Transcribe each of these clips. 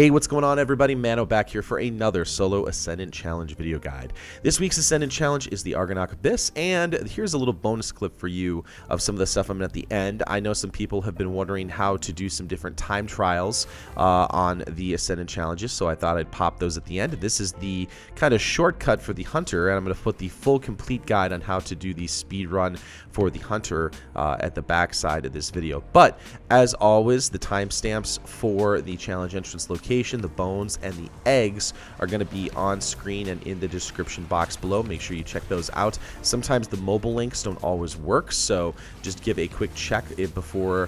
Hey, what's going on everybody? Mano back here for another solo Ascendant Challenge video guide. This week's Ascendant Challenge is the Argonaut Abyss, and here's a little bonus clip for you of some of the stuff I'm at the end. I know some people have been wondering how to do some different time trials on the Ascendant Challenges, so I thought I'd pop those at the end. This is the kind of shortcut for the Hunter, and I'm going to put the full complete guide on how to do the speed run for the Hunter at the back side of this video. But as always, the timestamps for the challenge entrance location, the bones, and the eggs are going to be on screen and in the description box below. Make sure you check those out. Sometimes the mobile links don't always work, so just give a quick check before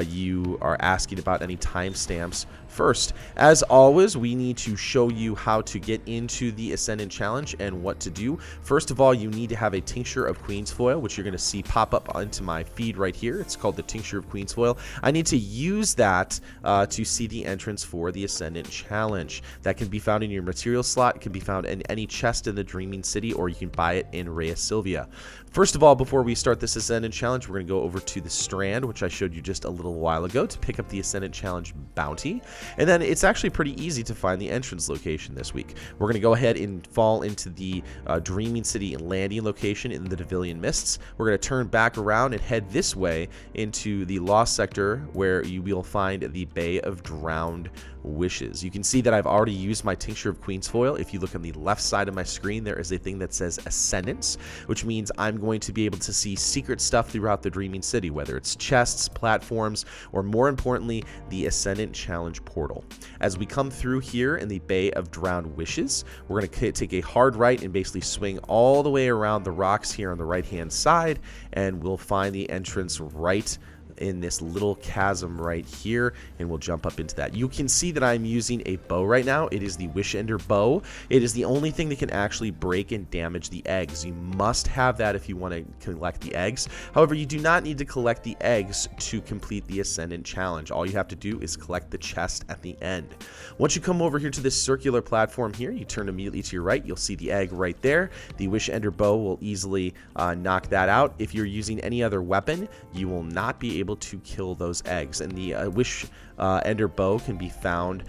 you are asking about any timestamps first. As always, we need to show you how to get into the Ascendant Challenge and what to do. First of all, you need to have a tincture of Queen's Foil, which you're going to see pop up onto my feed right here. It's called the tincture of Queen's Foil. I need to use that to see the entrance for the Ascendant Challenge. That can be found in your material slot. It can be found in any chest in the Dreaming City, or you can buy it in Rhea Silvia. First of all, before we start this Ascendant Challenge, we're going to go over to the Strand, which I showed you just a little while ago, to pick up the Ascendant Challenge bounty. And then it's actually pretty easy to find the entrance location this week. We're going to go ahead and fall into the Dreaming City landing location in the Devillian Mists. We're going to turn back around and head this way into the Lost Sector, where you will find the Bay of Drowned Wishes. You can see that I've already used my tincture of Queen's Foil. If you look on the left side of my screen, there is a thing that says Ascendance, which means I'm going to be able to see secret stuff throughout the Dreaming City, whether it's chests, platforms, or more importantly, the Ascendant Challenge portal. As we come through here in the Bay of Drowned Wishes, we're going to take a hard right and basically swing all the way around the rocks here on the right hand side, and we'll find the entrance right in this little chasm right here, and we'll jump up into that. You can see that I'm using a bow right now. It is the Wish Ender bow. It is the only thing that can actually break and damage the eggs. You must have that if you want to collect the eggs. However, you do not need to collect the eggs to complete the Ascendant Challenge. All you have to do is collect the chest at the end. Once you come over here to this circular platform here, you turn immediately to your right. You'll see the egg right there. The Wish Ender bow will easily knock that out. If you're using any other weapon, you will not be able to kill those eggs. And the Wish Ender bow can be found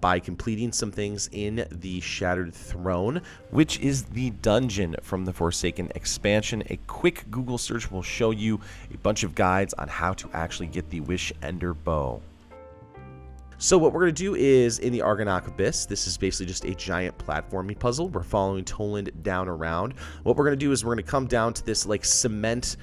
by completing some things in the Shattered Throne, which is the dungeon from the Forsaken Expansion. A quick Google search will show you a bunch of guides on how to actually get the Wish Ender bow. So what we're going to do is, in the Argonaut Abyss, this is basically just a giant platforming puzzle. We're following Toland down around. What we're going to do is we're going to come down to this like cement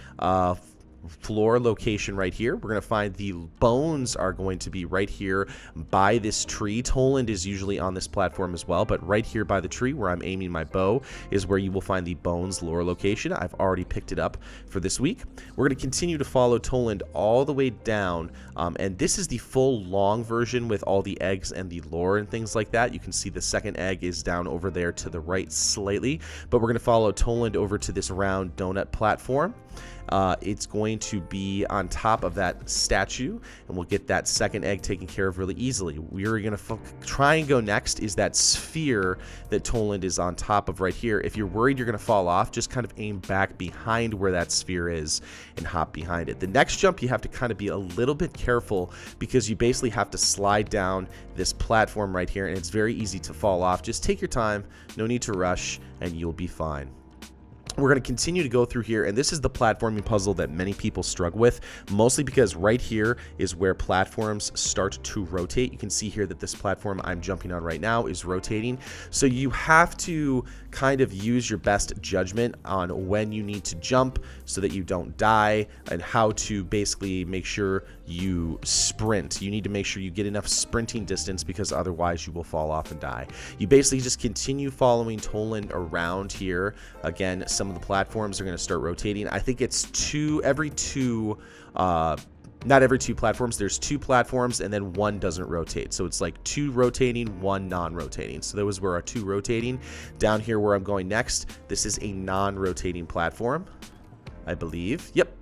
floor location right here. We're going to find the bones are going to be right here by this tree. Toland is usually on this platform as well, but right here by the tree where I'm aiming my bow is where you will find the bones lore location. I've already picked it up for this week. We're going to continue to follow Toland all the way down, and this is the full long version with all the eggs and the lore and things like that. You can see the second egg is down over there to the right slightly, but we're going to follow Toland over to this round donut platform. It's going to be on top of that statue, and we'll get that second egg taken care of really easily. We're going to try and go next is that sphere that Toland is on top of right here. If you're worried you're going to fall off, just kind of aim back behind where that sphere is and hop behind it. The next jump, you have to kind of be a little bit careful because you basically have to slide down this platform right here, and it's very easy to fall off. Just take your time, no need to rush, and you'll be fine. We're going to continue to go through here, and this is the platforming puzzle that many people struggle with, mostly because right here is where platforms start to rotate. You can see here that this platform I'm jumping on right now is rotating, so you have to kind of use your best judgment on when you need to jump so that you don't die, and how to basically make sure you sprint. You need to make sure you get enough sprinting distance, because otherwise you will fall off and die. You basically just continue following Toland around here. Again, some of the platforms are going to start rotating. I think it's not every two platforms. There's two platforms, and then one doesn't rotate. So it's like two rotating, one non-rotating. So those were our two rotating. Down here where I'm going next, this is a non-rotating platform, I believe. Yep.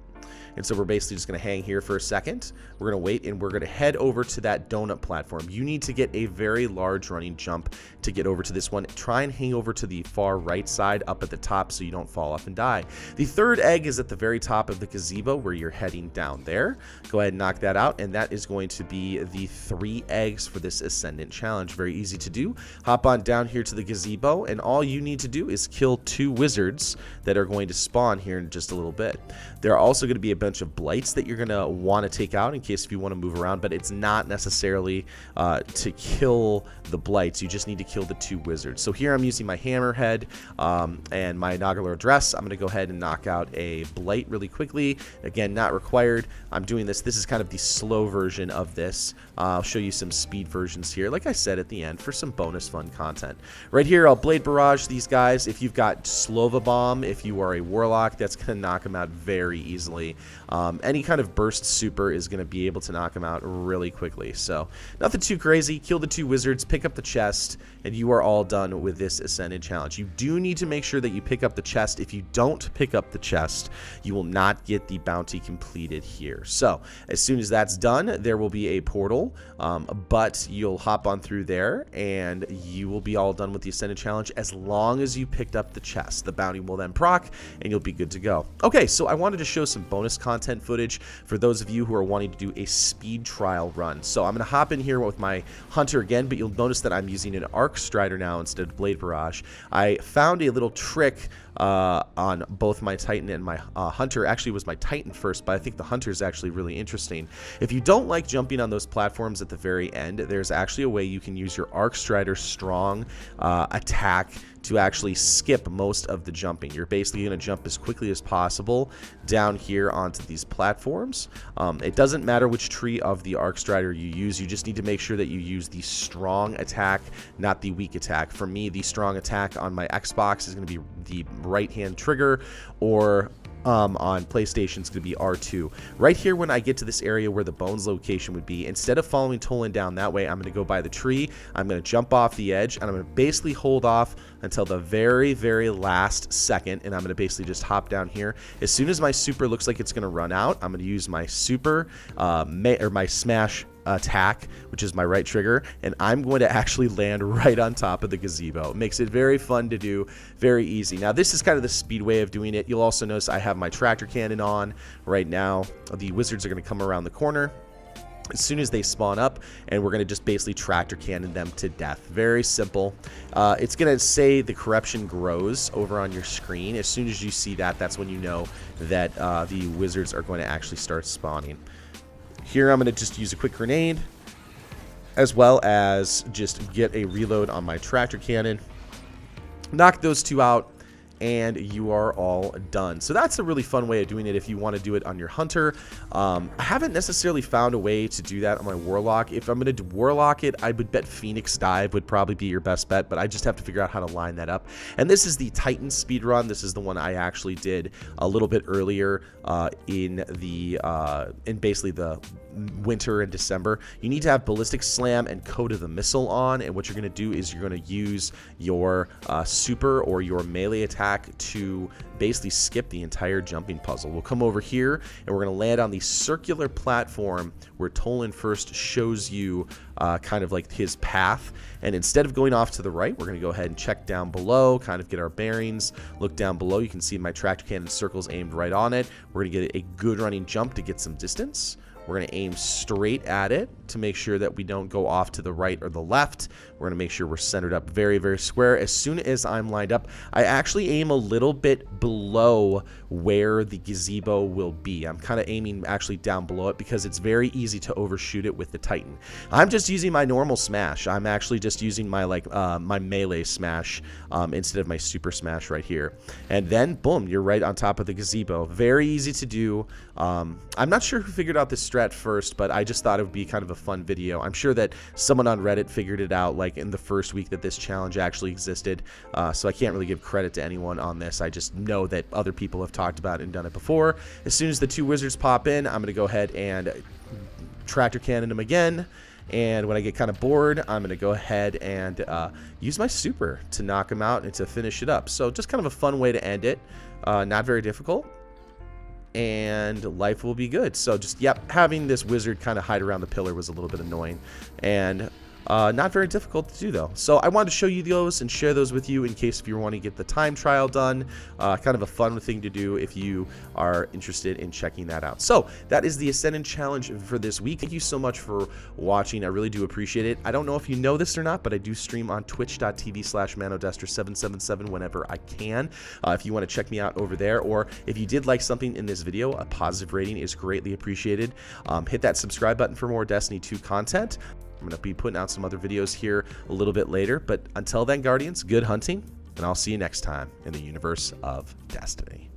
And so we're basically just going to hang here for a second. We're going to wait, and we're going to head over to that donut platform. You need to get a very large running jump to get over to this one. Try and hang over to the far right side up at the top so you don't fall off and die. The third egg is at the very top of the gazebo where you're heading down there. Go ahead and knock that out, and that is going to be the 3 eggs for this Ascendant challenge. Very easy to do. Hop on down here to the gazebo, and all you need to do is kill 2 wizards that are going to spawn here in just a little bit. There are also going to be a bunch of blights that you're going to want to take out in case if you want to move around, but it's not necessarily to kill the blights. You just need to kill the 2 wizards. So here I'm using my hammerhead and my inaugural address. I'm going to go ahead and knock out a blight really quickly. Again, not required. I'm doing this. This is kind of the slow version of this. I'll show you some speed versions here, like I said at the end, for some bonus fun content. Right here, I'll blade barrage these guys. If you've got Slova Bomb, if you are a warlock, that's going to knock them out very easily. Any kind of burst super is going to be able to knock them out really quickly. So nothing too crazy. Kill the 2 wizards, pick up the chest, and you are all done with this Ascended challenge. You do need to make sure that you pick up the chest. If you don't pick up the chest, you will not get the bounty completed here. So as soon as that's done, there will be a portal, but you'll hop on through there and you will be all done with the Ascended challenge as long as you picked up the chest. The bounty will then proc and you'll be good to go. Okay, so I wanted to show some bonus content footage for those of you who are wanting to do a speed trial run. So I'm going to hop in here with my hunter again, but you'll notice that I'm using an arc strider now instead of blade barrage. I found a little trick on both my Titan and my Hunter. Actually, it was my Titan first, but I think the Hunter is actually really interesting. If you don't like jumping on those platforms at the very end, there's actually a way you can use your Arc Strider strong attack to actually skip most of the jumping. You're basically going to jump as quickly as possible down here onto these platforms. It doesn't matter which tree of the Arc Strider you use. You just need to make sure that you use the strong attack, not the weak attack. For me, the strong attack on my Xbox is going to be the right hand trigger, or on PlayStation it's going to be R2. Right here, when I get to this area where the bones location would be, instead of following Tolan down that way, I'm going to go by the tree. I'm going to jump off the edge, and I'm going to basically hold off until the very, very last second, and I'm going to basically just hop down here. As soon as my super looks like it's going to run out, I'm going to use my super, my smash attack, which is my right trigger, and I'm going to actually land right on top of the gazebo. It makes it very fun to do, very easy. Now this is kind of the speed way of doing it. You'll also notice I have my tractor cannon on right now. The wizards are going to come around the corner as soon as they spawn up, and we're going to just basically tractor cannon them to death. Very simple. It's going to say the corruption grows over on your screen. As soon as you see that, that's when you know that the wizards are going to actually start spawning. Here I'm going to just use a quick grenade, as well as just get a reload on my tractor cannon. Knock those 2 out, and you are all done. So that's a really fun way of doing it if you want to do it on your Hunter. I haven't necessarily found a way to do that on my Warlock. If I'm going to Warlock it, I would bet Phoenix Dive would probably be your best bet, but I just have to figure out how to line that up. And this is the Titan speedrun. This is the one I actually did a little bit earlier in basically the winter and December. You need to have Ballistic Slam and Code of the Missile on, and what you're going to do is you're going to use your super or your melee attack to basically skip the entire jumping puzzle. We'll come over here and we're going to land on the circular platform where Tolan first shows you kind of like his path, and instead of going off to the right, we're going to go ahead and check down below, kind of get our bearings. Look down below, you can see my tractor cannon circles aimed right on it. We're going to get a good running jump to get some distance. We're going to aim straight at it to make sure that we don't go off to the right or the left. We're going to make sure we're centered up very, very square. As soon as I'm lined up, I actually aim a little bit below where the gazebo will be. I'm kind of aiming actually down below it because it's very easy to overshoot it with the Titan. I'm just using my normal smash. I'm actually just using my my melee smash instead of my super smash right here. And then, boom, you're right on top of the gazebo. Very easy to do. I'm not sure who figured out this strat first, but I just thought it would be kind of a fun video. I'm sure that someone on Reddit figured it out like in the first week that this challenge actually existed, so I can't really give credit to anyone on this. I just know that other people have talked about it and done it before. As soon as the 2 wizards pop in, I'm going to go ahead and tractor cannon them again, and when I get kind of bored, I'm going to go ahead and use my super to knock them out and to finish it up. So just kind of a fun way to end it, not very difficult. and life will be good. So just, yep, having this wizard kind of hide around the pillar was a little bit annoying, and not very difficult to do, though. So I wanted to show you those and share those with you in case if you want to get the time trial done. Kind of a fun thing to do if you are interested in checking that out. So that is the Ascendant Challenge for this week. Thank you so much for watching. I really do appreciate it. I don't know if you know this or not, but I do stream on twitch.tv/manodester777 whenever I can. If you want to check me out over there, or if you did like something in this video, a positive rating is greatly appreciated. Hit that subscribe button for more Destiny 2 content. I'm going to be putting out some other videos here a little bit later, but until then, Guardians, good hunting, and I'll see you next time in the universe of Destiny.